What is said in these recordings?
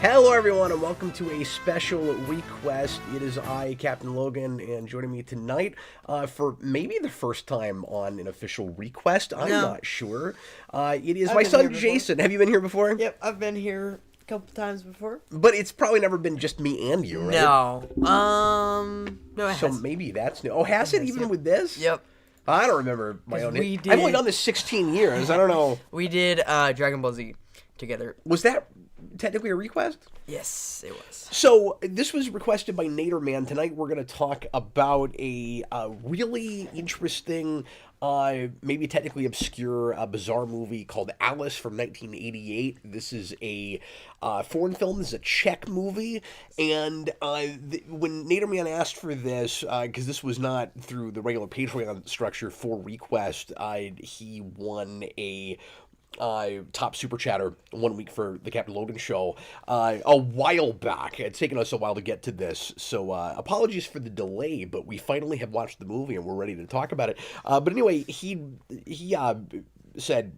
Hello everyone and welcome to a special ReQuest. It is I, Captain Logan, and joining me tonight for maybe the first time on an official ReQuest. I'm not sure. It is my son Jayson. Have you been here before? Yep, I've been here a couple times before. But it's probably never been just me and you, right? No. No, it So has. maybe that's new. Oh, has it even with this? Yep. I don't remember my own. we I've only did- done this 16 years. I don't know. We did Dragon Ball Z together. Was that technically a request? Yes, it was. So this was requested by NaderMan. Tonight we're going to talk about a really interesting, maybe technically obscure, bizarre movie called Alice from 1988. This is a foreign film. This is a Czech movie. And when NaderMan asked for this, because this was not through the regular Patreon structure for request, he won a top super chatter 1 week for the Captain Logan Show a while back. It's taken us a while to get to this, so apologies for the delay, but we finally have watched the movie and we're ready to talk about it. But anyway, he said,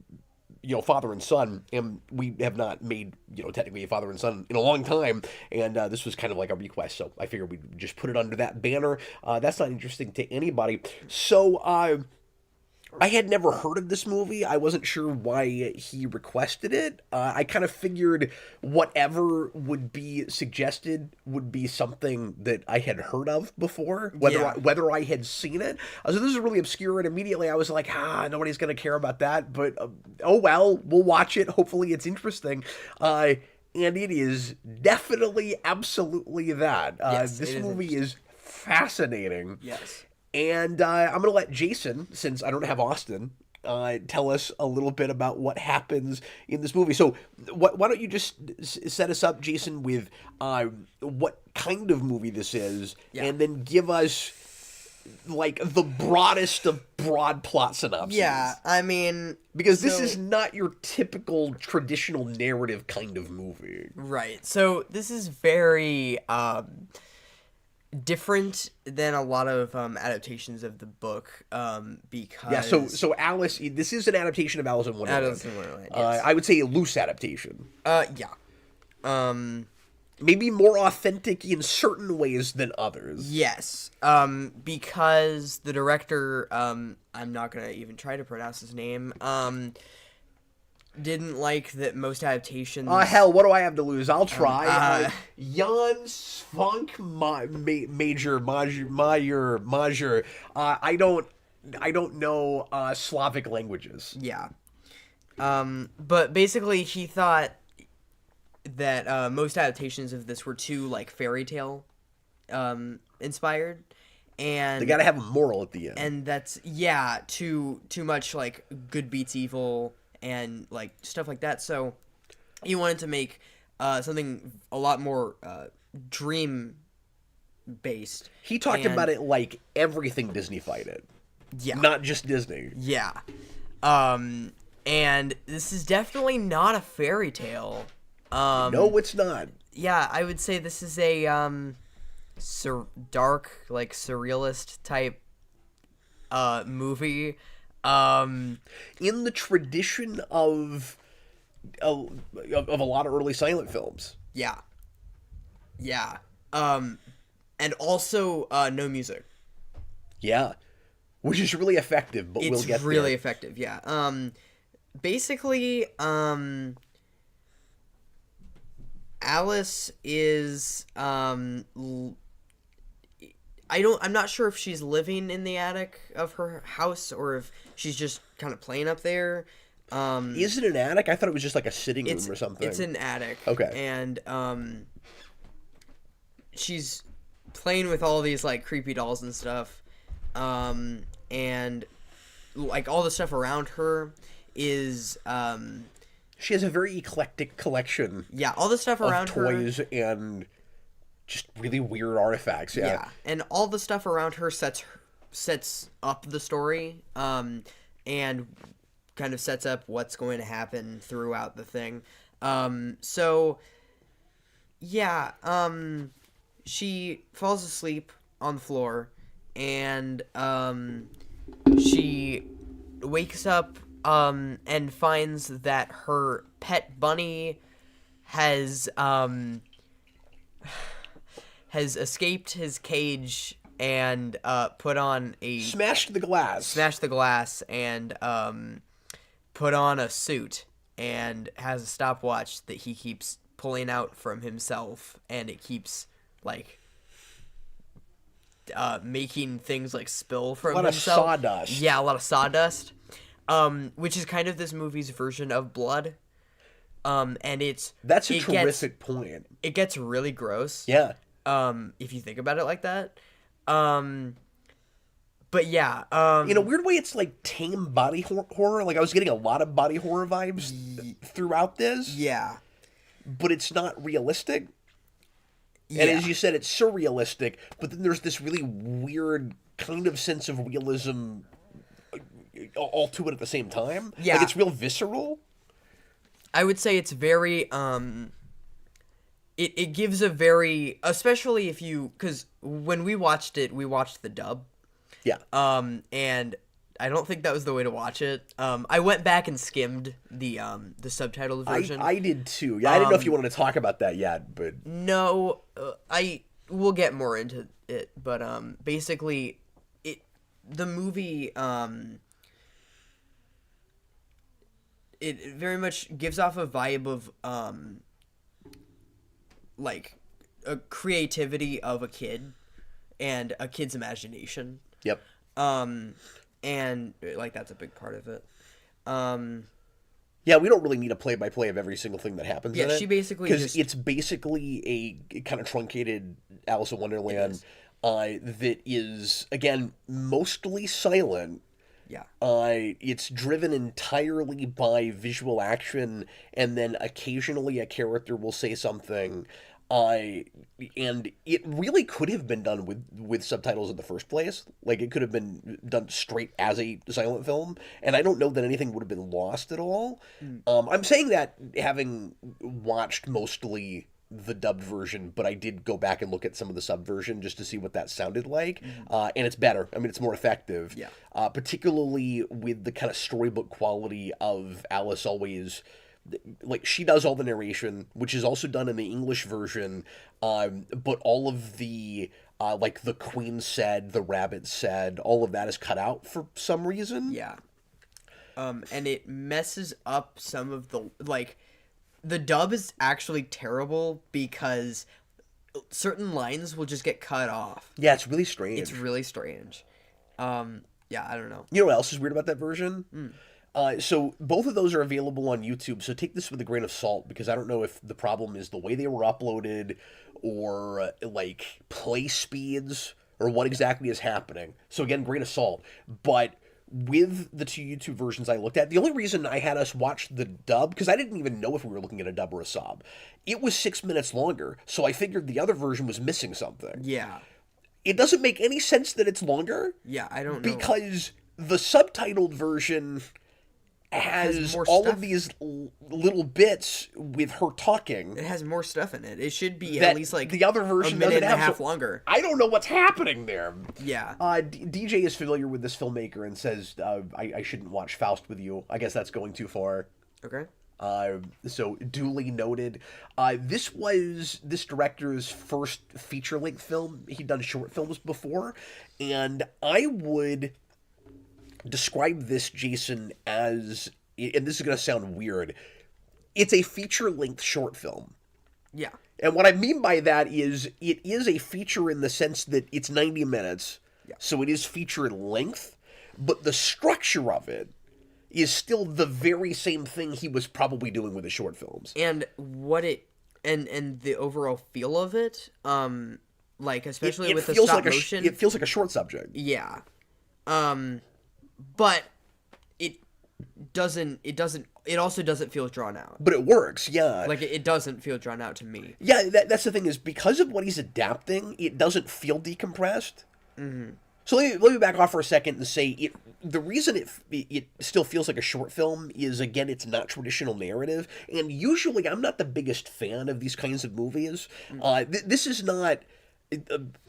father and son, and we have not made, technically a father and son in a long time, and this was kind of like a request, so I figured we'd just put it under that banner. That's not interesting to anybody. So, I had never heard of this movie. I wasn't sure why he requested it. I kind of figured whatever would be suggested would be something that I had heard of before, whether I had seen it. So this is really obscure, and immediately I was like, nobody's going to care about that, but oh well, we'll watch it. Hopefully it's interesting. And it is definitely, absolutely that. Yes, this movie is fascinating. Yes. And I'm going to let Jayson, since I don't have Austin, tell us a little bit about what happens in this movie. So why don't you just set us up, Jayson, with what kind of movie this is, and then give us, like, the broadest of broad plot synopses. Yeah, I mean... Because this is not your typical traditional narrative kind of movie. Right. So this is very... different than a lot of adaptations of the book, because so Alice, this is an adaptation of Alice in Wonderland. Alice in Wonderland, yes. I would say a loose adaptation. Yeah. Maybe more authentic in certain ways than others. Yes. Because the director, I'm not gonna even try to pronounce his name, didn't like that most adaptations... Hell, what do I have to lose? I'll try. Jan Svunk Major. I don't know Slavic languages. Yeah. But basically he thought that most adaptations of this were too, like, fairy tale inspired. And they gotta have a moral at the end. And that's, too much, like, good beats evil... and, like, stuff like that. So he wanted to make something a lot more dream-based. He talked about it like everything Disney-fied it. Yeah. Not just Disney. Yeah. And this is definitely not a fairy tale. No, it's not. Yeah, I would say this is a dark, like, surrealist type movie. In the tradition of a lot of early silent films. Yeah. Yeah. And also, no music. Yeah. Which is really effective, but we'll get there. It's really effective, yeah. Basically, Alice is, I'm not sure if she's living in the attic of her house or if she's just kind of playing up there. Is it an attic? I thought it was just like a sitting room or something. It's an attic. Okay. And she's playing with all these, like, creepy dolls and stuff. And, like, all the stuff around her is... she has a very eclectic collection. Yeah, all the stuff around her... toys and... just really weird artifacts, yeah. And all the stuff around her sets up the story, and kind of sets up what's going to happen throughout the thing. She falls asleep on the floor, and she wakes up and finds that her pet bunny has escaped his cage and put on a Smashed the glass and put on a suit and has a stopwatch that he keeps pulling out from himself, and it keeps like making things like spill from himself. A lot of sawdust. Yeah, a lot of sawdust. Which is kind of this movie's version of blood. And that's a terrific point. It gets really gross. Yeah. If you think about it like that. But yeah, in a weird way, it's like tame body horror. Like I was getting a lot of body horror vibes throughout this. Yeah, but it's not realistic. Yeah. And as you said, it's surrealistic. But then there's this really weird kind of sense of realism all to it at the same time. Yeah, like it's real visceral. I would say it's very It gives a very, especially if you, because when we watched it, we watched the dub. Yeah. And I don't think that was the way to watch it. I went back and skimmed the subtitled version. I did too. Yeah, I didn't know if you wanted to talk about that yet, but no, we'll get more into it. But basically, the movie it very much gives off a vibe of like a creativity of a kid and a kid's imagination. Yep. And like that's a big part of it. Yeah, we don't really need a play-by-play of every single thing that happens in it. Yeah, she basically because it's basically a kind of truncated Alice in Wonderland that is, again, mostly silent. Yeah. It's driven entirely by visual action, and then occasionally a character will say something. And it really could have been done with subtitles in the first place. Like, it could have been done straight as a silent film, and I don't know that anything would have been lost at all. I'm saying that having watched mostly the dubbed version, but I did go back and look at some of the sub version just to see what that sounded like, and it's better. I mean, it's more effective. Yeah. Particularly with the kind of storybook quality of Alice always... Like, she does all the narration, which is also done in the English version, but all of the, like, the Queen said, the Rabbit said, all of that is cut out for some reason. Yeah. And it messes up some of the, like, the dub is actually terrible because certain lines will just get cut off. Yeah, it's really strange. It's really strange. Yeah, I don't know. You know what else is weird about that version? So both of those are available on YouTube, so take this with a grain of salt, because I don't know if the problem is the way they were uploaded or, like, play speeds or what exactly is happening. So again, grain of salt. But with the two YouTube versions I looked at, the only reason I had us watch the dub, because I didn't even know if we were looking at a dub or a sub, it was 6 minutes longer, so I figured the other version was missing something. Yeah. It doesn't make any sense that it's longer. Yeah, I don't know. Because the subtitled version... has all stuff. Of these little bits with her talking. It has more stuff in it. It should be that at least like the other version a minute and a half so longer. I don't know what's happening there. Yeah. DJ is familiar with this filmmaker and says I shouldn't watch Faust with you. I guess that's going too far. Okay. So duly noted. This was this director's first feature-length film. He'd done short films before, and I would describe this, Jason, as, and this is going to sound weird, it's a feature-length short film. Yeah. And what I mean by that is, it is a feature in the sense that it's 90 minutes, so it is feature length, but the structure of it is still the very same thing he was probably doing with his short films. And what it, and the overall feel of it, like, especially with the stop motion. It feels like a short subject. Yeah. But it also doesn't feel drawn out. But it works, yeah. Like, it doesn't feel drawn out to me. Yeah, that's the thing, is because of what he's adapting, it doesn't feel decompressed. Mm-hmm. So let me back off for a second and say, the reason it still feels like a short film is, again, it's not traditional narrative, and usually I'm not the biggest fan of these kinds of movies. This is not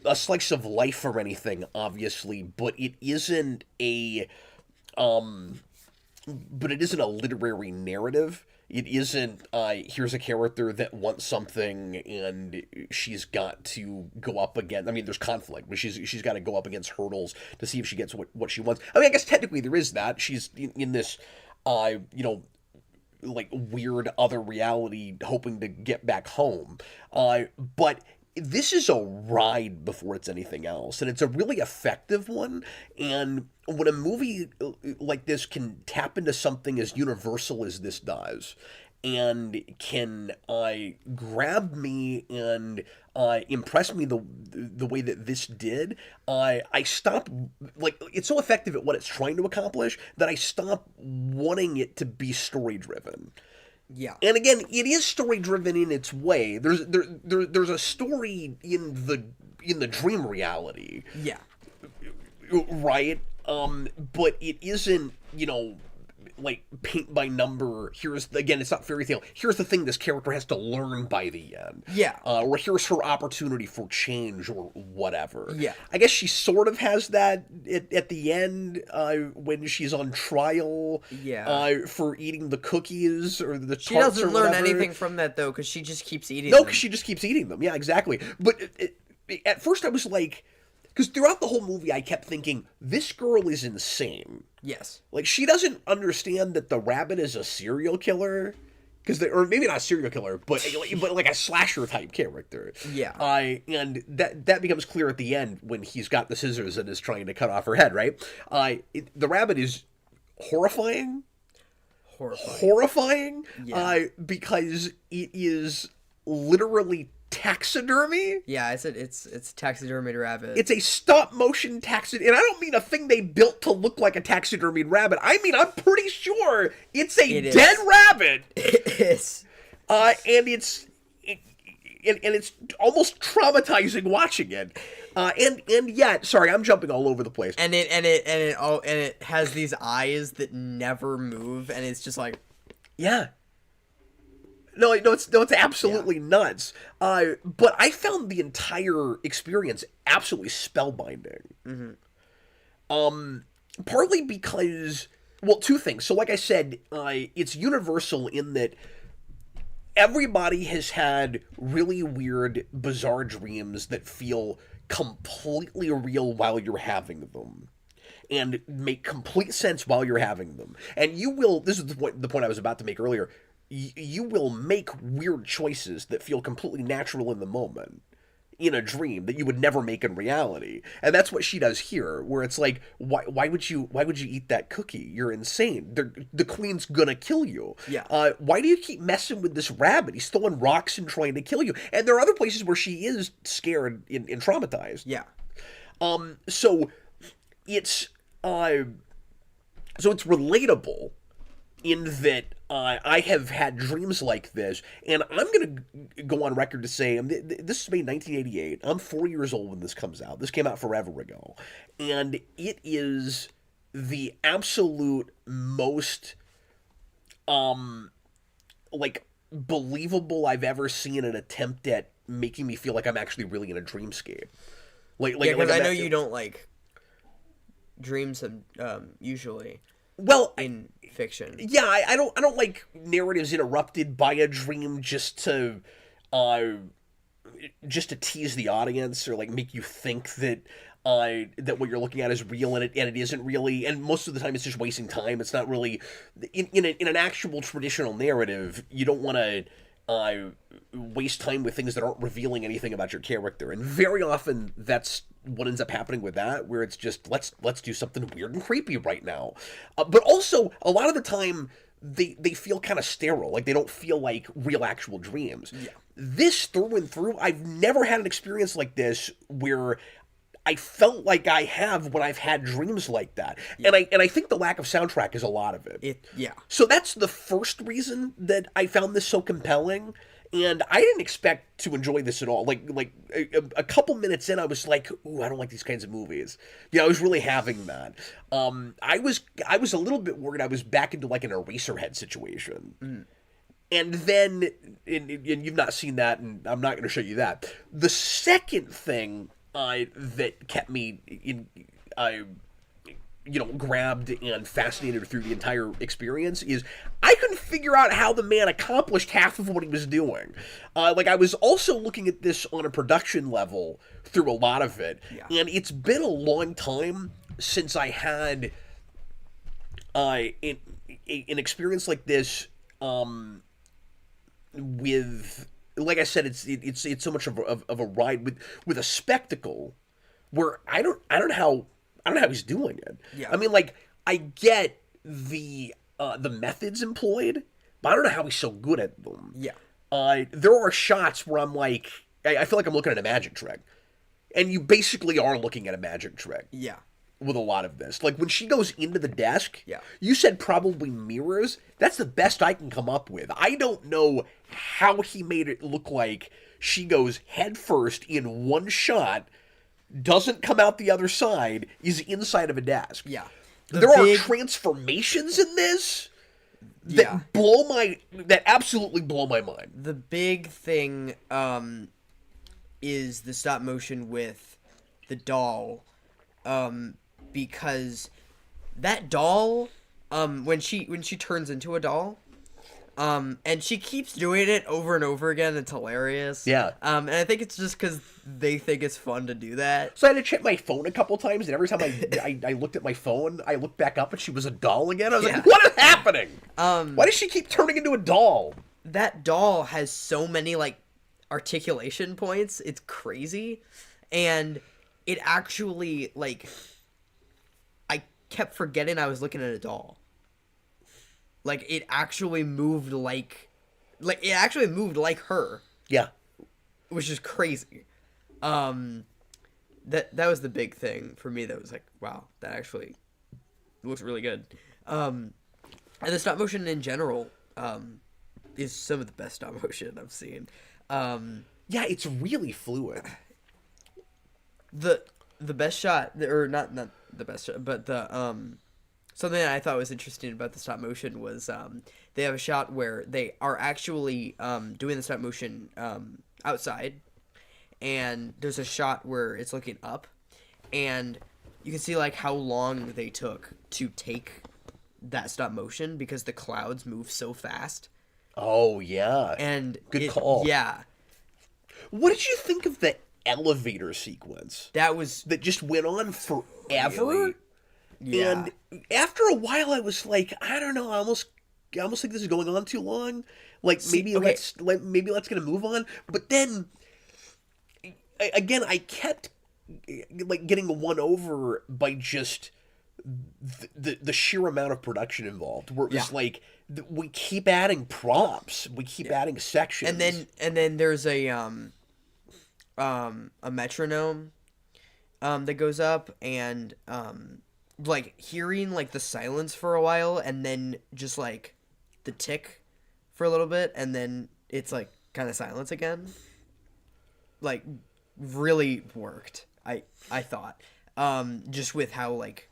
a slice of life or anything, obviously, but it isn't a literary narrative. It isn't, here's a character that wants something and she's got to go up against, I mean, there's conflict, but she's got to go up against hurdles to see if she gets what she wants. I mean, I guess technically there is that. She's in this, you know, like weird other reality hoping to get back home. But this is a ride before it's anything else, and it's a really effective one. And when a movie like this can tap into something as universal as this does, and can grab me and impress me the way that this did, I stop, like, it's so effective at what it's trying to accomplish that I stop wanting it to be story driven. Yeah. And again, it is story driven in its way. There's a story in the dream reality. Yeah. Right? But it isn't, you know, like paint by number. Again, it's not fairy tale. Here's the thing this character has to learn by the end. Yeah. Or here's her opportunity for change or whatever. Yeah. I guess she sort of has that at the end when she's on trial. Yeah. For eating the cookies or the tarts. She doesn't or learn whatever. anything from that though, because she just keeps eating. No, them. because she just keeps eating them. Yeah, exactly. But at first I was like, because throughout the whole movie I kept thinking, this girl is insane. Yes. Like, she doesn't understand that the rabbit is a serial killer, or maybe not a serial killer, but like a slasher type character. Yeah. And that becomes clear at the end when he's got the scissors and is trying to cut off her head. Right. The rabbit is horrifying. Horrifying. Yeah. Because it is literally taxidermy. Yeah, it's taxidermied rabbit. It's a stop motion taxidermy, and I don't mean a thing they built to look like a taxidermied rabbit. I mean, I'm pretty sure it's a dead rabbit. It is. And it's almost traumatizing watching it. And yet, sorry, I'm jumping all over the place. And it has these eyes that never move, and it's just like, yeah. No, it's absolutely nuts. But I found the entire experience absolutely spellbinding. Mm-hmm. Partly because, well, two things. So, like I said, it's universal in that everybody has had really weird, bizarre dreams that feel completely real while you're having them. And make complete sense while you're having them. And you will, this is the point I was about to make earlier, you will make weird choices that feel completely natural in the moment in a dream that you would never make in reality. And that's what she does here, where it's like, why would you eat that cookie? You're insane. The queen's gonna kill you. Yeah. Why do you keep messing with this rabbit? He's throwing rocks and trying to kill you. And there are other places where she is scared and traumatized. Yeah. So it's relatable in that I have had dreams like this, and I'm going to go on record to say, this is made in 1988. I'm 4 years old when this comes out. This came out forever ago. And it is the absolute most, believable I've ever seen an attempt at making me feel like I'm actually really in a dreamscape. Because I know you don't like dreams usually. Well, in fiction. Yeah, I don't like narratives interrupted by a dream just to tease the audience or like make you think that what you're looking at is real and it isn't really, and most of the time it's just wasting time. It's not really in an actual traditional narrative. You don't want to waste time with things that aren't revealing anything about your character, and very often that's what ends up happening with that, where it's just let's do something weird and creepy right now. But also a lot of the time they feel kind of sterile, like they don't feel like real actual dreams. Yeah. This through and through, I've never had an experience like this where I felt like I have when I've had dreams like that. Yeah. And I think the lack of soundtrack is a lot of it. Yeah. So that's the first reason that I found this so compelling. And I didn't expect to enjoy this at all. Like a couple minutes in, I was like, "Ooh, I don't like these kinds of movies." Yeah, I was really having that. I was a little bit worried I was back into like an Eraserhead situation. Mm. And then, and you've not seen that, and I'm not going to show you that. The second thing that kept me grabbed and fascinated through the entire experience is I couldn't figure out how the man accomplished half of what he was doing. Like, I was also looking at this on a production level through a lot of it, and it's been a long time since I had an experience like this with, like I said, it's so much of a ride with a spectacle where I don't know how he's doing it. Yeah. I mean, like, I get the methods employed, but I don't know how he's so good at them. Yeah. There are shots where I'm like, I feel like I'm looking at a magic trick, and you basically are looking at a magic trick. Yeah. With a lot of this, like when she goes into the desk, yeah, you said probably mirrors. That's the best I can come up with. I don't know how he made it look like she goes head first in one shot, doesn't come out the other side, is inside of a desk. Yeah, there are transformations in this that absolutely blow my mind. The big thing is the stop motion with the doll. Because that doll, when she turns into a doll, and she keeps doing it over and over again, it's hilarious. Yeah. And I think it's just because they think it's fun to do that. So I had to check my phone a couple times, and every time I looked at my phone, I looked back up, and she was a doll again. I was like, what is happening? Why does she keep turning into a doll? That doll has so many, like, articulation points. It's crazy. And it actually, like, I kept forgetting I was looking at a doll. Like, it actually moved like her. Yeah. Which is crazy. That was the big thing for me that was like, wow, that actually looks really good. And the stop motion in general, is some of the best stop motion I've seen. Yeah, it's really fluid. The best shot, or not the best shot, but the something that I thought was interesting about the stop motion was they have a shot where they are actually doing the stop motion outside, and there's a shot where it's looking up, and you can see like how long they took to take that stop motion because the clouds move so fast. Oh yeah, and good call. Yeah. What did you think of the elevator sequence? That just went on forever. Really? Yeah. And after a while, I was like, I don't know. I almost think this is going on too long. Like maybe let's get a move on. But then again, I kept like getting won over by just the sheer amount of production involved. Where it was like we keep adding props, we keep adding sections, and then there's a metronome that goes up, and like hearing like the silence for a while, and then just like the tick for a little bit, and then it's like kind of silence again. Like really worked. I thought just with how like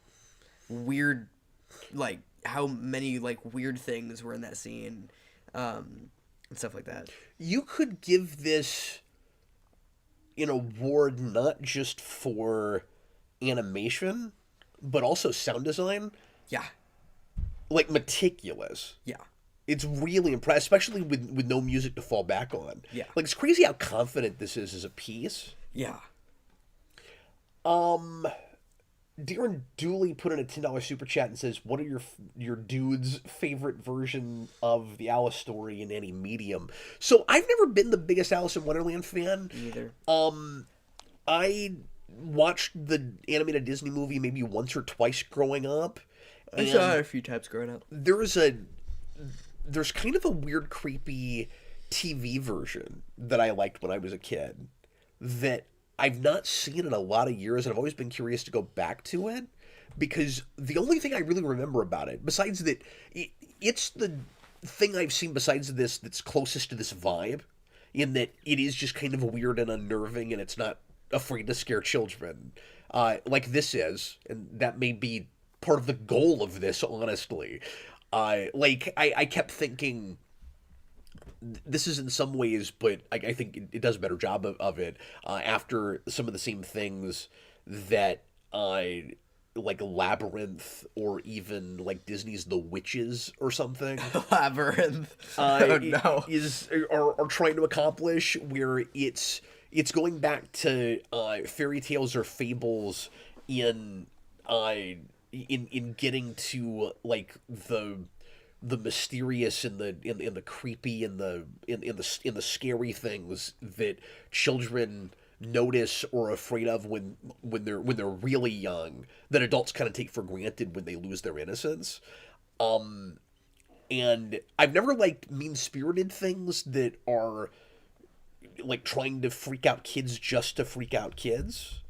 weird, like how many like weird things were in that scene, and stuff like that. You could give this an award not just for animation, but also sound design. Yeah. Like meticulous. Yeah. It's really impressive, especially with no music to fall back on. Yeah. Like, it's crazy how confident this is as a piece. Yeah. Darren Dooley put in a $10 super chat and says, what are your dude's favorite version of the Alice story in any medium? So I've never been the biggest Alice in Wonderland fan. Me either. I watched the animated Disney movie maybe once or twice growing up. I saw it a few times growing up. There's kind of a weird, creepy TV version that I liked when I was a kid that I've not seen in a lot of years, and I've always been curious to go back to it, because the only thing I really remember about it, besides that, it's the thing I've seen besides this that's closest to this vibe, in that it is just kind of weird and unnerving, and it's not afraid to scare children, like this is, and that may be part of the goal of this, honestly. I kept thinking, this is in some ways, but I think it does a better job of it after some of the same things that like Labyrinth or even like Disney's The Witches or something. Labyrinth. Oh no. Are trying to accomplish, where it's going back to fairy tales or fables in getting to like the mysterious and the creepy and the scary things that children notice or are afraid of when they're really young, that adults kind of take for granted when they lose their innocence. And I've never liked mean-spirited things that are like trying to freak out kids just to freak out kids.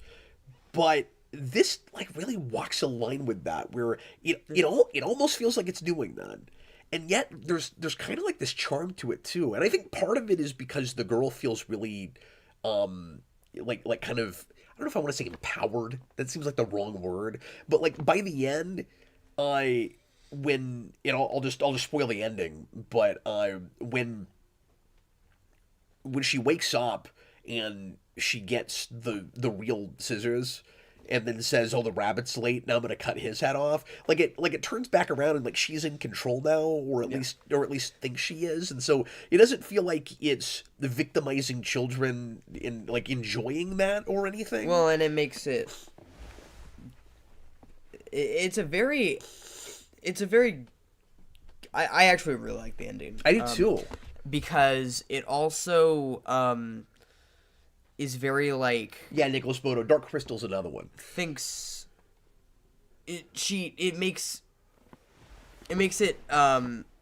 But this like really walks a line with that, where it almost feels like it's doing that. And yet there's kind of like this charm to it too. And I think part of it is because the girl feels really like kind of, I don't know if I want to say empowered. That seems like the wrong word. But like by the end, when I'll just spoil the ending, but when she wakes up and she gets the real scissors and then says, "Oh, the rabbit's late. Now I'm gonna cut his head off." Like it turns back around and like she's in control now, or at least thinks she is, and so it doesn't feel like it's the victimizing children in like enjoying that or anything. Well, and it makes it. It's a very. I actually really like the ending. I do too, because it also is very like, Nicholas Bodo, Dark Crystal's another one. Thinks it makes it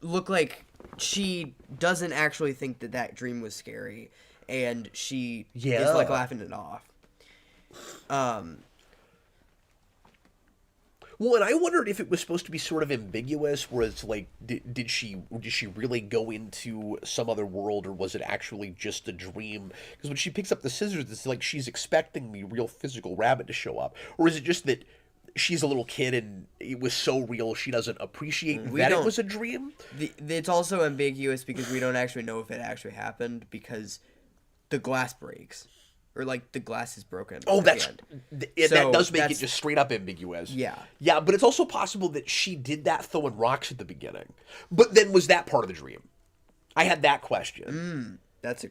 look like she doesn't actually think that dream was scary, and she is like laughing it off. Well, and I wondered if it was supposed to be sort of ambiguous, where it's like, did she really go into some other world, or was it actually just a dream? Because when she picks up the scissors, it's like she's expecting the real physical rabbit to show up. Or is it just that she's a little kid and it was so real she doesn't appreciate it was a dream? It's also ambiguous because we don't actually know if it actually happened, because the glass breaks. Or, like, the glass is broken. Oh, that does make it just straight up ambiguous. Yeah. Yeah, but it's also possible that she did that throwing rocks at the beginning. But then was that part of the dream? I had that question. That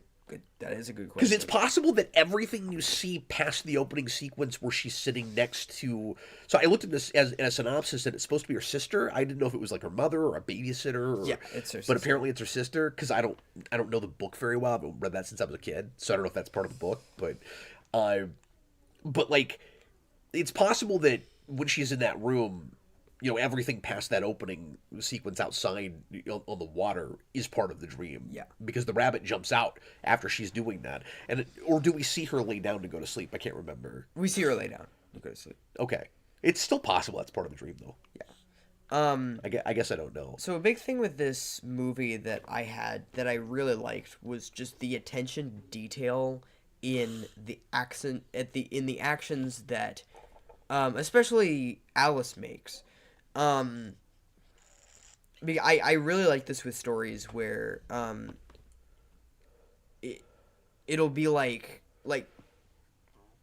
is a good question. Because it's possible that everything you see past the opening sequence where she's sitting next to... So I looked at this as in a synopsis, and it's supposed to be her sister. I didn't know if it was like her mother or a babysitter. Yeah, it's her sister. But apparently it's her sister, because I don't know the book very well. I've read that since I was a kid, so I don't know if that's part of the book. But like, it's possible that when she's in that room, everything past that opening sequence outside on the water is part of the dream. Yeah. Because the rabbit jumps out after she's doing that. Or do we see her lay down to go to sleep? I can't remember. We see her lay down to go to sleep. Okay. It's still possible that's part of the dream, though. Yeah. I guess I don't know. So a big thing with this movie that I really liked was just the attention to detail in the actions that especially Alice makes. I really like this with stories where it'll be like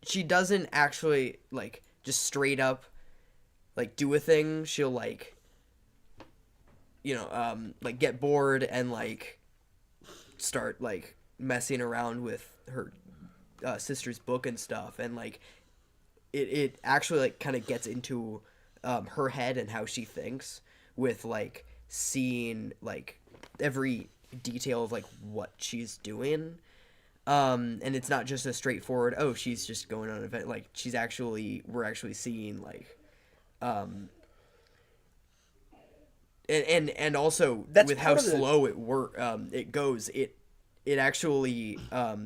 she doesn't actually like just straight up like do a thing. She'll like like get bored and like start like messing around with her sister's book and stuff, and like it actually like kind of gets into her head and how she thinks, with like seeing like every detail of like what she's doing, and it's not just a straightforward, oh, she's just going on an event. Like we're actually seeing like and also that's with how slow it goes, it actually I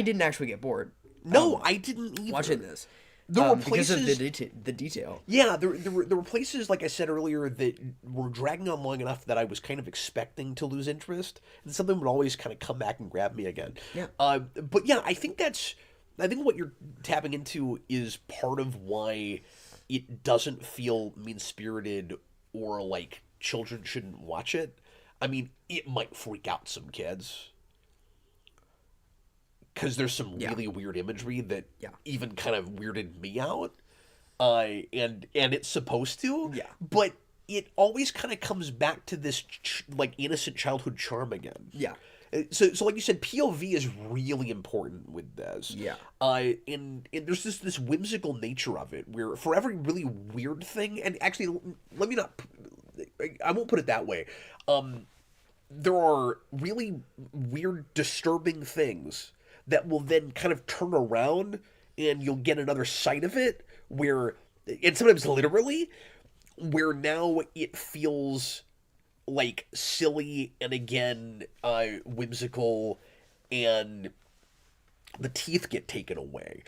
didn't actually get bored. No, I didn't either. Watching this. There were places, because of the detail. Yeah, there were places, like I said earlier, that were dragging on long enough that I was kind of expecting to lose interest, and something would always kind of come back and grab me again. Yeah. But yeah, I think what you're tapping into is part of why it doesn't feel mean-spirited or like children shouldn't watch it. I mean, it might freak out some kids, because there's some really weird imagery that even kind of weirded me out. and it's supposed to. Yeah. But it always kind of comes back to this like innocent childhood charm again. Yeah. So like you said, POV is really important with this. Yeah. And there's this whimsical nature of it, where for every really weird thing, and actually, let me not, I won't put it that way. There are really weird, disturbing things that will then kind of turn around, and you'll get another sight of it, where, and sometimes literally, where now it feels like silly and again whimsical, and the teeth get taken away,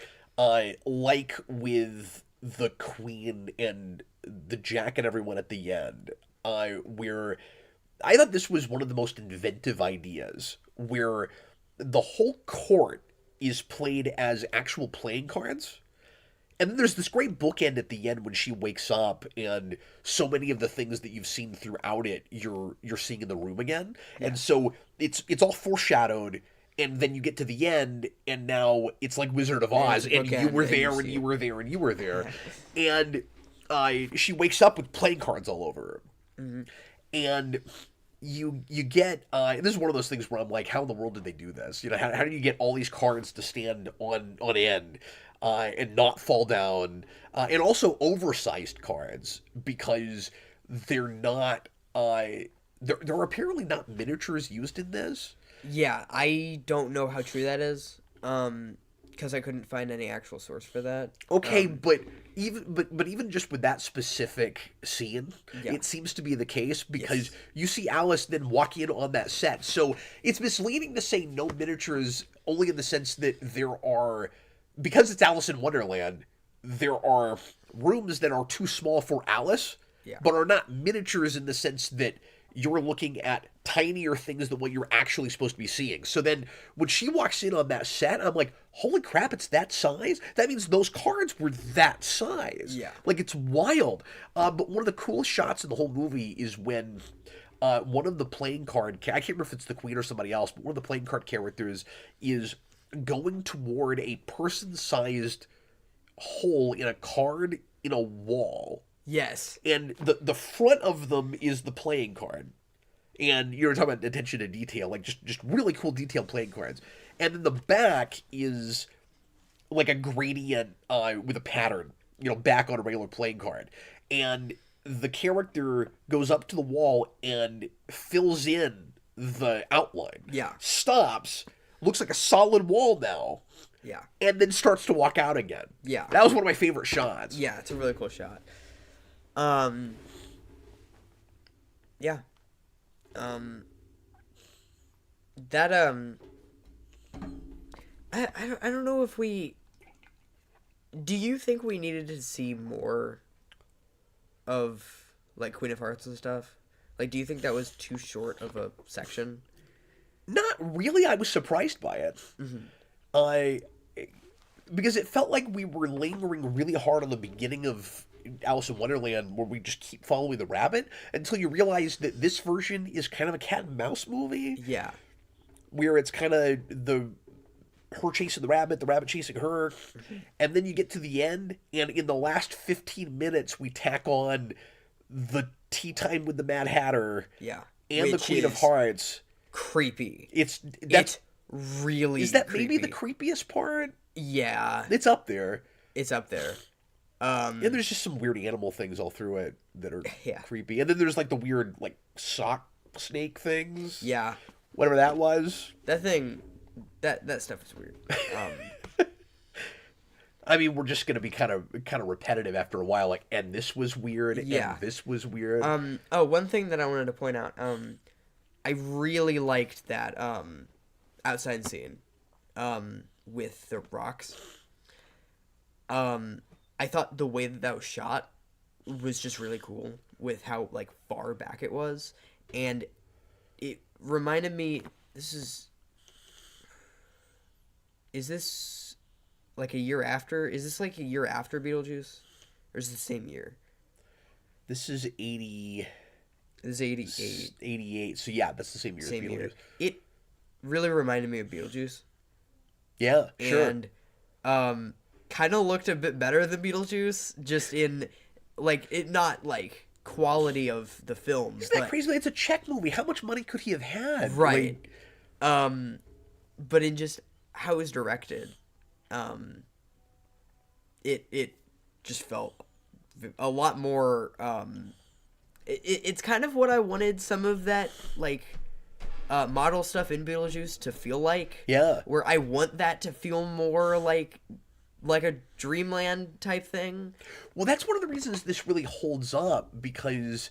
like with the Queen and the Jack and everyone at the end, where I thought this was one of the most inventive ideas, where the whole court is played as actual playing cards. And then there's this great bookend at the end when she wakes up, and so many of the things that you've seen throughout it, you're seeing in the room again. Yeah. And so it's all foreshadowed, and then you get to the end, and now it's like Wizard of Oz, and you were there, and you were there, and you were there. And she wakes up with playing cards all over her. Mm-hmm. And you get this is one of those things where I'm like, how in the world did they do this? You know, how do you get all these cards to stand on end? And not fall down, and also oversized cards, because they're not, there are apparently not miniatures used in this. Yeah, I don't know how true that is, because I couldn't find any actual source for that. Okay, but even just with that specific scene, yeah, it seems to be the case, because you see Alice then walk in on that set. So it's misleading to say no miniatures, only in the sense that there are, because it's Alice in Wonderland, there are rooms that are too small for Alice, yeah, but are not miniatures in the sense that you're looking at tinier things than what you're actually supposed to be seeing. So then when she walks in on that set, I'm like, holy crap, it's that size? That means those cards were that size. Yeah. Like, it's wild. But one of the coolest shots in the whole movie is when one of the playing card, I can't remember if it's the Queen or somebody else, but one of the playing card characters is going toward a person-sized hole in a card in a wall. Yes. And the front of them is the playing card. And you're talking about attention to detail, like just really cool detailed playing cards. And then the back is like a gradient with a pattern, you know, back on a regular playing card. And the character goes up to the wall and fills in the outline. Yeah. Stops, looks like a solid wall now. Yeah. And then starts to walk out again. Yeah. That was one of my favorite shots. Yeah, it's a really cool shot. Yeah. That, I don't know if we, do you think we needed to see more of, like, Queen of Hearts and stuff? Like, do you think that was too short of a section? Not really. I was surprised by it. Mm-hmm. Because it felt like we were lingering really hard on the beginning of Alice in Wonderland, where we just keep following the rabbit, until you realize that this version is kind of a cat and mouse movie. Yeah. Where it's kind of her chasing the rabbit chasing her, and then you get to the end, and in the last 15 minutes we tack on the tea time with the Mad Hatter, yeah, and the Queen of Hearts. Creepy. It's really is that creepy. Maybe the creepiest part? Yeah, it's up there. It's up there. And there's just some weird animal things all through it that are creepy, and then there's like the weird like sock snake things. Yeah, whatever that was. That thing. That stuff is weird. I mean, we're just gonna be kind of repetitive after a while. Like, and this was weird. Yeah. And this was weird. Oh, one thing that I wanted to point out. I really liked that outside scene, with the rocks. I thought the way that was shot was just really cool with how like far back it was, and it reminded me. Is this like a year after? Is this like a year after Beetlejuice? Or is it the same year? This is 80... This is 88. 88. So yeah, that's the same year as Beetlejuice. Year. It really reminded me of Beetlejuice. Yeah, sure. And kind of looked a bit better than Beetlejuice, just in like it not like quality of the film. Isn't that crazy? It's a Czech movie. How much money could he have had? Right. But in just how it was directed, it just felt a lot more. It's kind of what I wanted some of that like model stuff in Beetlejuice to feel like. Yeah. Where I want that to feel more like a Dreamland type thing. Well, that's one of the reasons this really holds up, because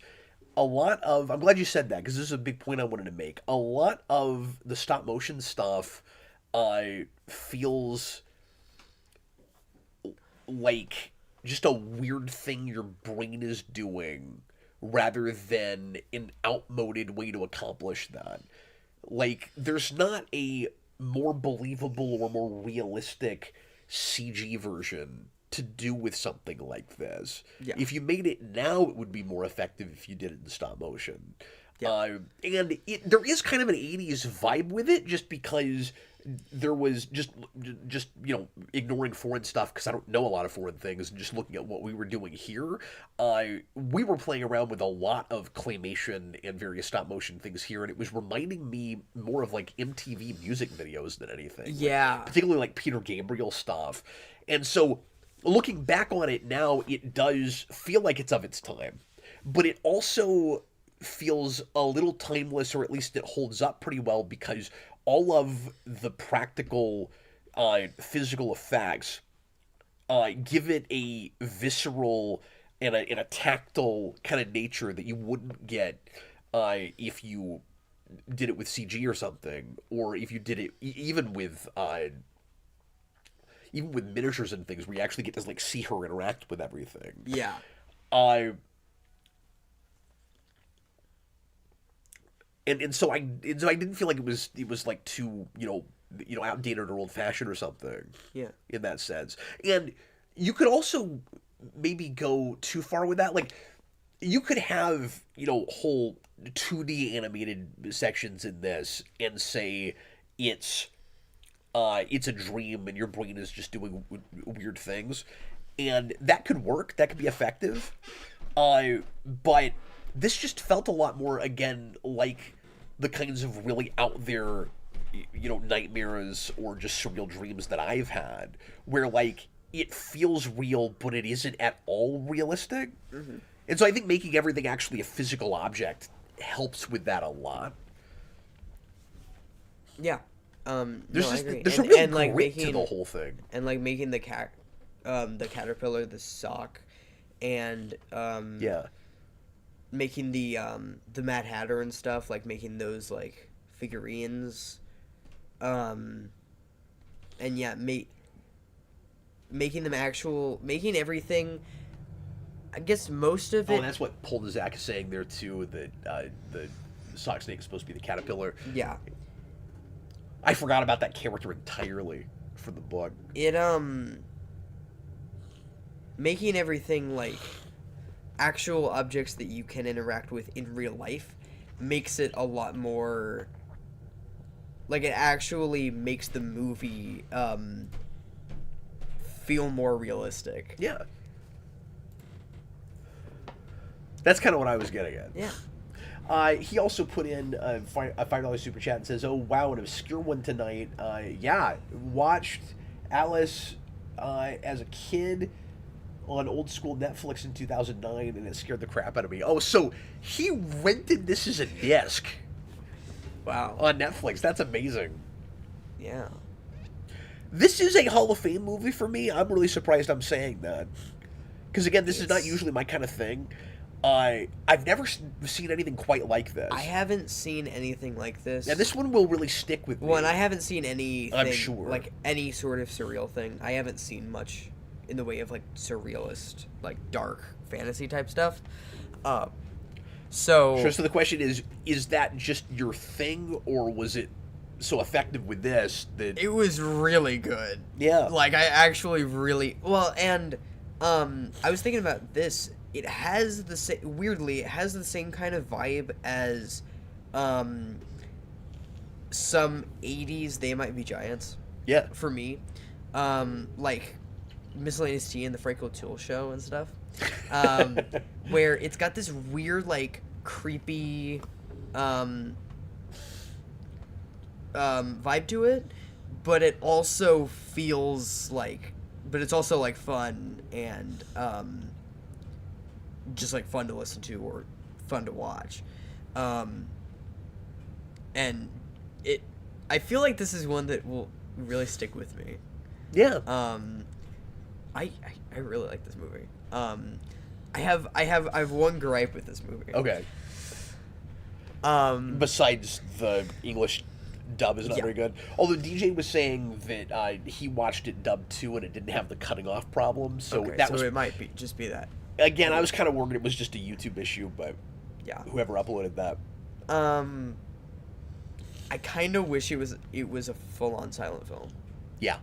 a lot of... I'm glad you said that, because this is a big point I wanted to make. A lot of the stop-motion stuff feels like just a weird thing your brain is doing rather than an outmoded way to accomplish that. Like, there's not a more believable or more realistic CG version to do with something like this. Yeah. If you made it now, it would be more effective if you did it in stop motion. Yeah. And there is kind of an 80s vibe with it, just because there was just ignoring foreign stuff, because I don't know a lot of foreign things, and just looking at what we were doing here, we were playing around with a lot of claymation and various stop motion things here, and it was reminding me more of like MTV music videos than anything. Yeah. Particularly like Peter Gabriel stuff. And so looking back on it now, it does feel like it's of its time, but it also feels a little timeless, or at least it holds up pretty well, because all of the practical physical effects give it a visceral and a tactile kind of nature that you wouldn't get if you did it with CG or something, or if you did it even with miniatures and things, where you actually get to like see her interact with everything. Yeah. And so I didn't feel like it was like too outdated or old fashioned or something. Yeah. In that sense, and you could also maybe go too far with that. Like, you could have whole 2D animated sections in this, and say it's a dream and your brain is just doing weird things, and that could work. That could be effective. But this just felt a lot more, again, like the kinds of really out there, nightmares or just surreal dreams that I've had, where like it feels real, but it isn't at all realistic. Mm-hmm. And so I think making everything actually a physical object helps with that a lot. Yeah. There's I agree. There's a real like grit to the whole thing. And like making the caterpillar the sock, and yeah, making the Mad Hatter and stuff, like making those like figurines, and yeah, making everything. I guess most of it. Oh, and that's what Polnazak is saying there too. That the sock snake is supposed to be the caterpillar. Yeah. I forgot about that character entirely for the book. It making everything like actual objects that you can interact with in real life makes it a lot more like, it actually makes the movie feel more realistic. Yeah. That's kind of what I was getting at. Yeah. He also put in a $5 super chat and says, "Oh wow, an obscure one tonight." Yeah, watched Alice as a kid on old school Netflix in 2009, and it scared the crap out of me. Oh, so he rented this as a disc. Wow. On Netflix. That's amazing. Yeah. This is a Hall of Fame movie for me. I'm really surprised I'm saying that, because again, this is not usually my kind of thing. I've never seen anything quite like this. I haven't seen anything like this. And this one will really stick with me. Well, and I haven't seen anything, I'm sure, like any sort of surreal thing. I haven't seen much in the way of like surrealist, like dark fantasy type stuff. So the question is that just your thing, or was it so effective with this that it was really good? Yeah. Like, I actually really well, and I was thinking about this. It has the same, weirdly, it has the same kind of vibe as some 80s They Might Be Giants. Yeah. For me. Like Miscellaneous Tea and the Frank O'Toole Show and stuff, where it's got this weird, like, creepy vibe to it, but it also feels like, but it's also, like, fun and just, like, fun to listen to or fun to watch. And I feel like this is one that will really stick with me. Yeah. I really like this movie. I have one gripe with this movie. Okay. Besides the English dub is not very good. Although DJ was saying that he watched it dubbed too and it didn't have the cutting off problem, so it might just be that. Again, I was kind of worried it was just a YouTube issue, but yeah, whoever uploaded that. I kind of wish it was a full on silent film. Yeah.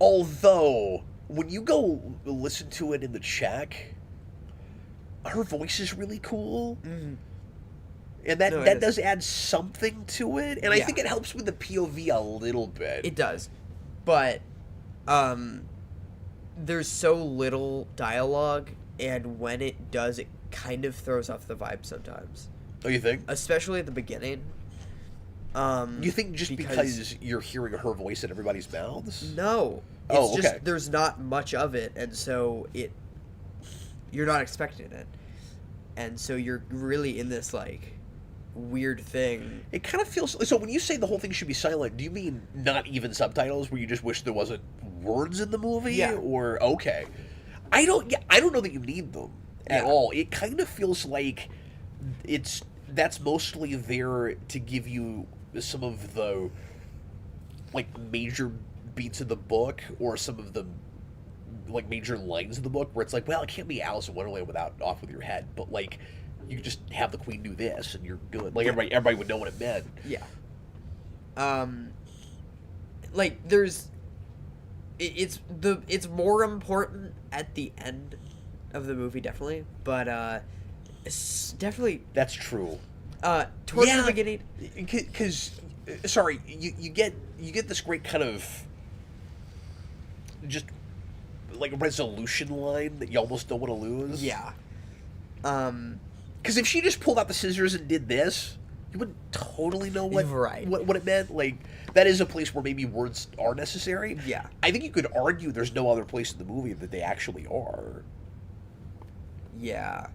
Although when you go listen to it in the Czech, her voice is really cool. Mm-hmm. And that does add something to it, and I think it helps with the POV a little bit. It does, but there's so little dialogue, and when it does, it kind of throws off the vibe sometimes. Oh, you think? Especially at the beginning. You think just because you're hearing her voice in everybody's mouths? No. It's just there's not much of it, and so you're not expecting it. And so you're really in this, like, weird thing. It kind of feels... So when you say the whole thing should be silent, do you mean not even subtitles, where you just wish there wasn't words in the movie? Yeah. Or, okay. I don't know that you need them at all. It kind of feels like that's mostly there to give you some of the, like, major beats of the book, or some of the, like, major lines of the book, where it's like, well, it can't be Alice in Wonderland without Off With Your Head, but, like, you could just have the Queen do this and you're good. Like, everybody would know what it meant. Yeah. Like, there's... It's more important at the end of the movie, definitely, but, it's definitely... That's true. Towards the beginning... Because, sorry, you get this great kind of... just, like, resolution line that you almost don't want to lose. Yeah. Because if she just pulled out the scissors and did this, you wouldn't totally know what it meant. Like, that is a place where maybe words are necessary. Yeah. I think you could argue there's no other place in the movie that they actually are. Yeah.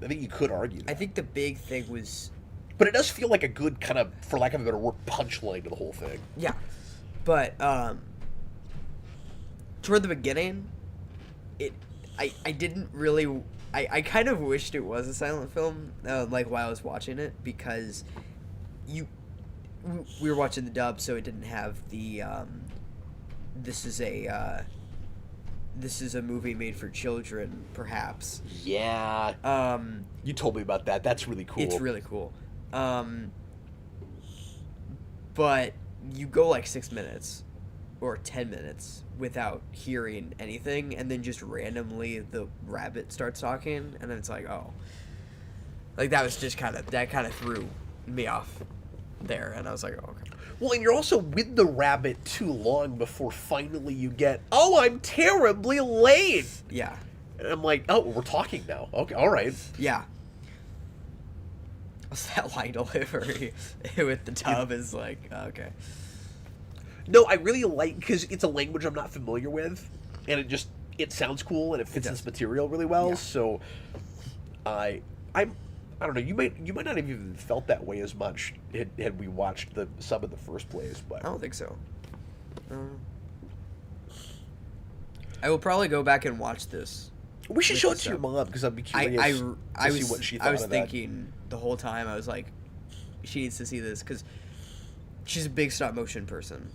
I think you could argue that. I think the big thing was... But it does feel like a good kind of, for lack of a better word, punchline to the whole thing. Yeah. But, toward the beginning, I didn't really... I kind of wished it was a silent film, like, while I was watching it, because we were watching the dub, so it didn't have the, this is a movie made for children, perhaps. Yeah. You told me about that. That's really cool. It's really cool. But you go, like, 6 minutes or 10 minutes without hearing anything, and then just randomly the rabbit starts talking, and then it's like, oh. Like, that was just that kind of threw me off there, and I was like, oh, okay. Well, and you're also with the rabbit too long before finally you get, oh, I'm terribly late. Yeah. And I'm like, oh, we're talking now. Okay, all right. Yeah. What's that line delivery with the tub is like, okay. No, I really like, because it's a language I'm not familiar with, and it sounds cool, and it fits this material really well, so I don't know, you might not have even felt that way as much had we watched the sub in the first place, but... I don't think so. I will probably go back and watch this. We should show it to your mom, because I'd be curious to see what she thought of that. I was thinking the whole time, I was like, she needs to see this, because she's a big stop-motion person.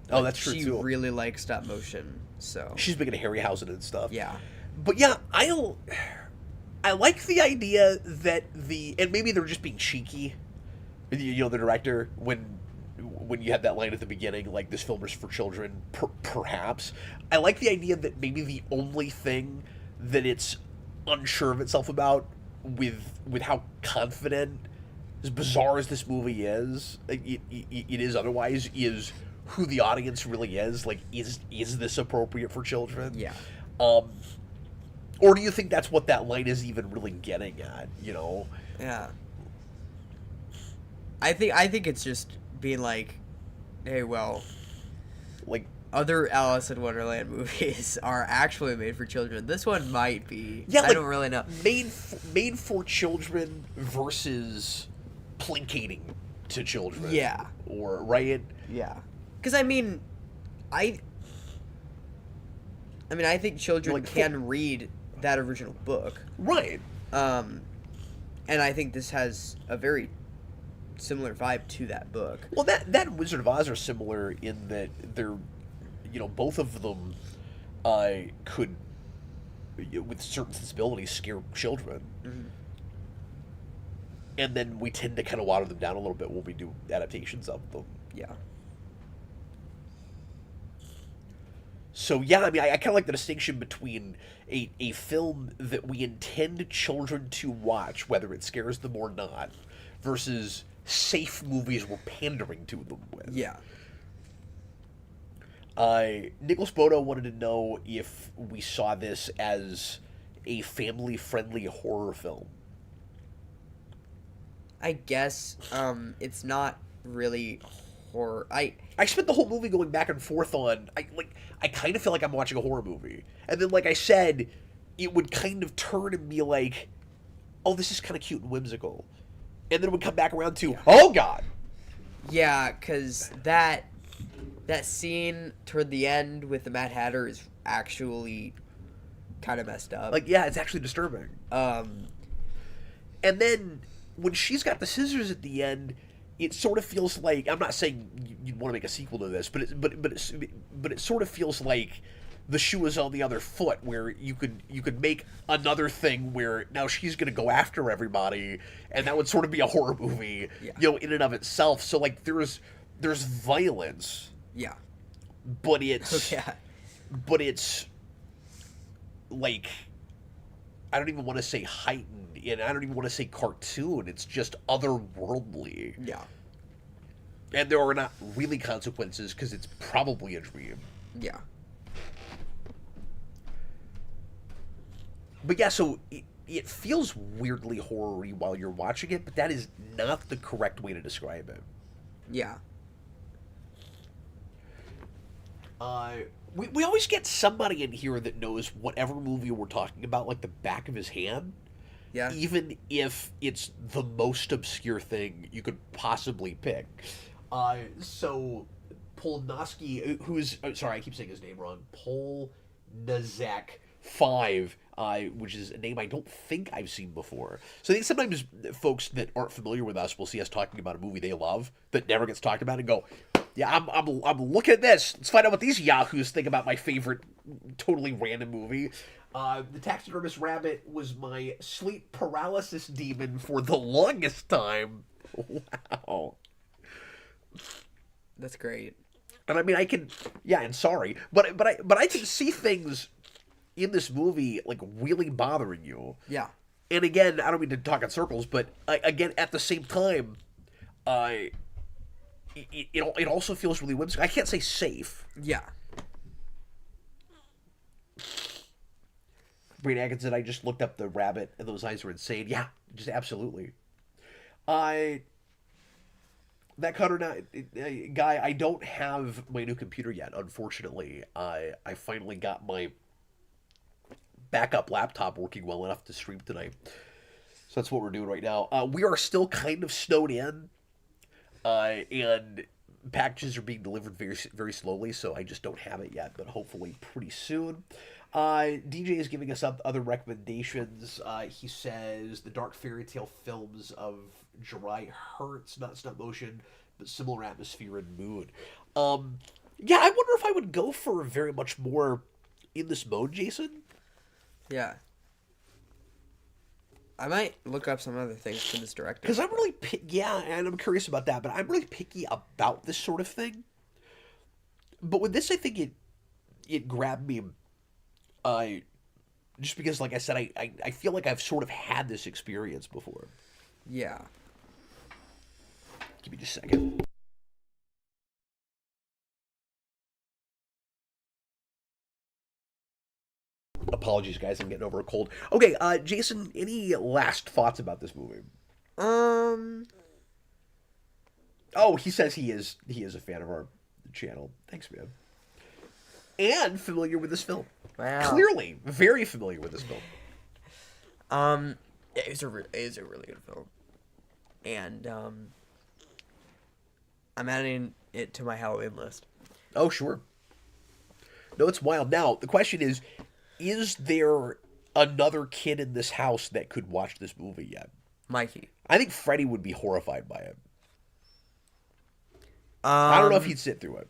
That's true, too. She really likes stop motion, so... She's big into Harryhausen and stuff. Yeah. But yeah, I like the idea that and maybe they're just being cheeky, you know, the director, when you have that line at the beginning, like, this film is for children, perhaps. I like the idea that maybe the only thing that it's unsure of itself about, with how confident, as bizarre as this movie is, it is otherwise, is who the audience really is. Like, is this appropriate for children? Yeah. Or do you think that's what that line is even really getting at? You know? Yeah. I think it's just being like, hey, well, Like, other Alice in Wonderland movies are actually made for children. This one might be. yeah, I don't really know. Made for children versus placating to children. Yeah. Or, right? Yeah. Because, I mean, I think children Like, can read that original book. Right. And I think this has a very similar vibe to that book. Well, that and Wizard of Oz are similar in that they're, both of them could, with certain sensibilities, scare children. Mm-hmm. And then we tend to kind of water them down a little bit when we do adaptations of them. Yeah. So, yeah, I mean, I kind of like the distinction between a film that we intend children to watch, whether it scares them or not, versus safe movies we're pandering to them with. Yeah. Nicholas Bodo wanted to know if we saw this as a family-friendly horror film. I guess it's not really horror. I spent the whole movie going back and forth on, I kind of feel like I'm watching a horror movie. And then, like I said, it would kind of turn and be like, oh, this is kind of cute and whimsical. And then it would come back around to, oh, God! Yeah, because that scene toward the end with the Mad Hatter is actually kind of messed up. Like, yeah, it's actually disturbing. And then, when she's got the scissors at the end, it sort of feels like, I'm not saying you'd want to make a sequel to this, but it sort of feels like the shoe is on the other foot, where you could make another thing where now she's going to go after everybody, and that would sort of be a horror movie, in and of itself. So, like, there's violence. Yeah. But it's yeah. But it's like, I don't even want to say heightened, and I don't even want to say cartoon. It's just otherworldly. Yeah. And there are not really consequences because it's probably a dream. Yeah. But yeah, so it feels weirdly horror-y while you're watching it, but that is not the correct way to describe it. Yeah. We always get somebody in here that knows whatever movie we're talking about like the back of his hand. Yeah. Even if it's the most obscure thing you could possibly pick. So Polnowski, who's sorry, I keep saying his name wrong. Polnazek 5, which is a name I don't think I've seen before. So I think sometimes folks that aren't familiar with us will see us talking about a movie they love that never gets talked about and go, yeah, I'm looking at this. Let's find out what these yahoos think about my favorite totally random movie. The Taxidermist Rabbit was my sleep paralysis demon for the longest time. Wow. That's great. And I mean, I can, yeah, and sorry, but I can see things in this movie like really bothering you. Yeah. And again, I don't mean to talk in circles, but again, at the same time, it also feels really whimsical. I can't say safe. Yeah. Brain Atkinson, I just looked up the rabbit, and those eyes were insane. Yeah, just absolutely. That Cutter guy, I don't have my new computer yet, unfortunately. I finally got my backup laptop working well enough to stream tonight. So that's what we're doing right now. We are still kind of snowed in, and packages are being delivered very, very slowly, so I just don't have it yet, but hopefully pretty soon. DJ is giving us other recommendations. He says the dark fairy tale films of Jirai Hertz, not stop motion, but similar atmosphere and mood. Yeah, I wonder if I would go for very much more in this mode, Jason. Yeah. I might look up some other things from this director. Because I'm really, yeah, and I'm curious about that, but I'm really picky about this sort of thing. But with this, I think it grabbed me, just because, like I said, I feel like I've sort of had this experience before. Yeah. Give me just a second. Apologies, guys. I'm getting over a cold. Okay, Jayson, any last thoughts about this movie? Oh, he says he is a fan of our channel. Thanks, man. And familiar with this film. Wow. Clearly, very familiar with this film. Yeah, it's a really good film, and I'm adding it to my Halloween list. Oh, sure. No, it's wild. Now, the question is there another kid in this house that could watch this movie yet? Mikey. I think Freddy would be horrified by it. I don't know if he'd sit through it.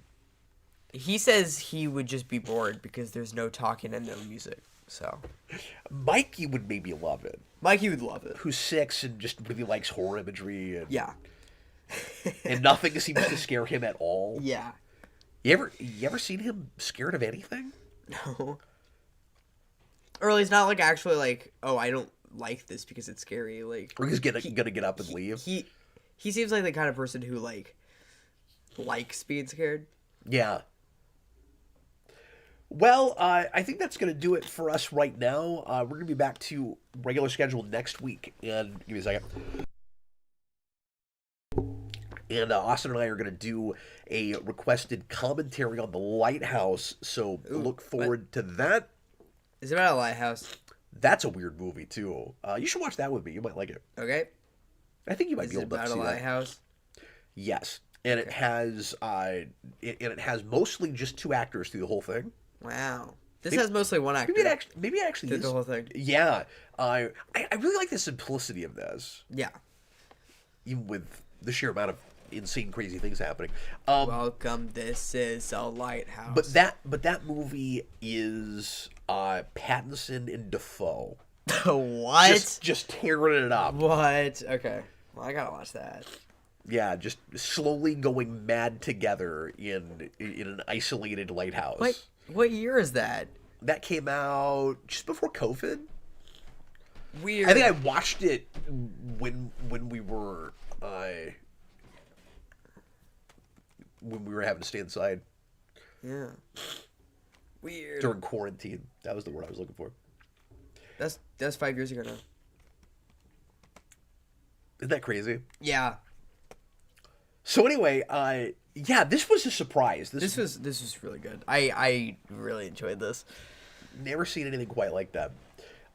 He says he would just be bored because there's no talking and no music. So Mikey would maybe love it. Mikey would love it. Who's 6 and just really likes horror imagery. And, Yeah. and nothing seems to scare him at all. Yeah. You ever seen him scared of anything? No. Or he's not like actually like, oh, I don't like this because it's scary. Like, Or he's gonna get up and leave. He seems like the kind of person who likes being scared. Yeah. Well, I think that's going to do it for us right now. We're going to be back to regular schedule next week. And give me a second. And Austin and I are going to do a requested commentary on The Lighthouse. So look forward to that. Is it about a lighthouse? That's a weird movie, too. You should watch that with me. You might like it. Okay. I think you might be able to see Is it about a lighthouse? That. Yes. And it has mostly just 2 actors through the whole thing. Wow. This has mostly one actor. Maybe it actually is. The whole thing. Yeah. I really like the simplicity of this. Yeah. Even with the sheer amount of insane, crazy things happening. Welcome, this is a lighthouse. But that movie is Pattinson and Dafoe. What? Just tearing it up. What? Okay. Well, I gotta watch that. Yeah, just slowly going mad together in an isolated lighthouse. What year is that? That came out just before COVID. Weird. I think I watched it when we were having to stay inside. Yeah. Weird. During quarantine. That was the word I was looking for. That's 5 years ago now. Isn't that crazy? Yeah. So anyway, yeah, this was a surprise. This was really good. I really enjoyed this. Never seen anything quite like that.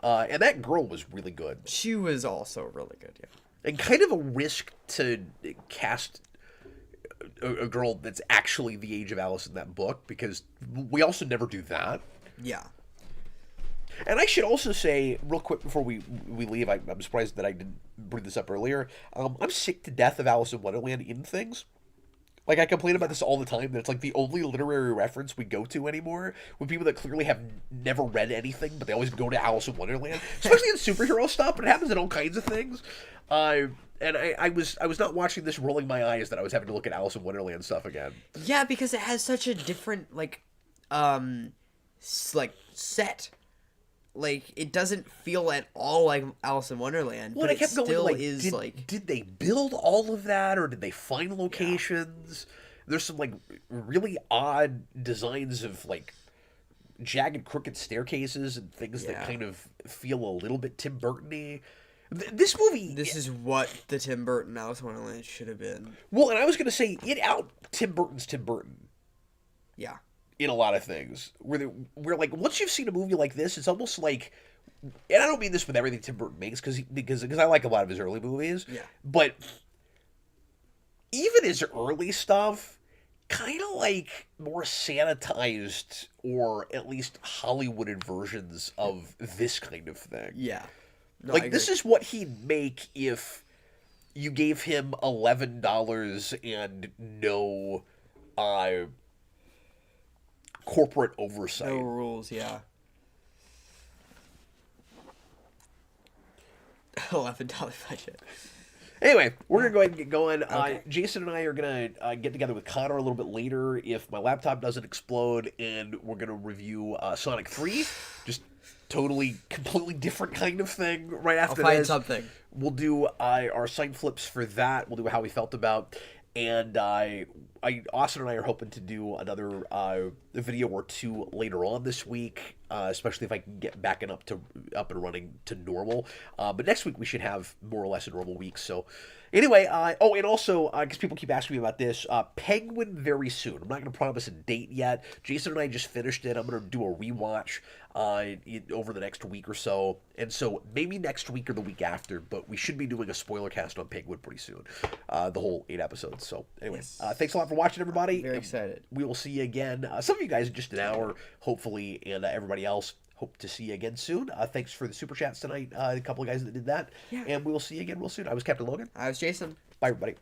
And that girl was really good. She was also really good, yeah. And kind of a risk to cast a girl that's actually the age of Alice in that book, because we also never do that. Yeah. And I should also say, real quick before we leave, I'm surprised that I didn't bring this up earlier. I'm sick to death of Alice in Wonderland in things. Like, I complain about this all the time, that it's like the only literary reference we go to anymore with people that clearly have never read anything, but they always go to Alice in Wonderland, especially in superhero stuff, but it happens in all kinds of things. And I was not watching this rolling my eyes that I was having to look at Alice in Wonderland stuff again. Yeah, because it has such a different, set. Like, it doesn't feel at all like Alice in Wonderland, Well, but I kept it going, still like, is, did they build all of that, or did they find locations? Yeah. There's some, like, really odd designs of, like, jagged, crooked staircases and things that kind of feel a little bit Tim Burton-y. This movie... This is what the Tim Burton Alice in Wonderland should have been. Well, and I was going to say, it out Tim Burton's Tim Burton. Yeah. In a lot of things. Where like, once you've seen a movie like this, it's almost like... And I don't mean this with everything Tim Burton makes, because I like a lot of his early movies. Yeah. But even his early stuff, kind of like more sanitized, or at least Hollywooded versions of this kind of thing. Yeah. No, like, this is what he'd make if you gave him $11 and no corporate oversight. No rules, yeah. $11 budget. Anyway, we're going to go ahead and get going. Okay. Jayson and I are going to get together with Connor a little bit later if my laptop doesn't explode, and we're going to review Sonic 3. Just totally, completely different kind of thing right after I'll find this. We'll do our sign flips for that. We'll do how we felt about, and Austin and I are hoping to do another video or two later on this week, especially if I can get back and up and running to normal. But next week we should have more or less a normal week. So anyway, and also because people keep asking me about this, Penguin very soon. I'm not going to promise a date yet. Jason and I just finished it. I'm going to do a rewatch over the next week or so, and so maybe next week or the week after. But we should be doing a spoiler cast on Penguin pretty soon, the whole 8 episodes. So anyway, Yes. thanks a lot for watching, everybody. Very excited. We will see you again. Some of you guys in just an hour, hopefully, and everybody else. Hope to see you again soon. Thanks for the super chats tonight. A couple of guys that did that. Yeah. And we will see you again real soon. I was Captain Logan. I was Jason. Bye, everybody.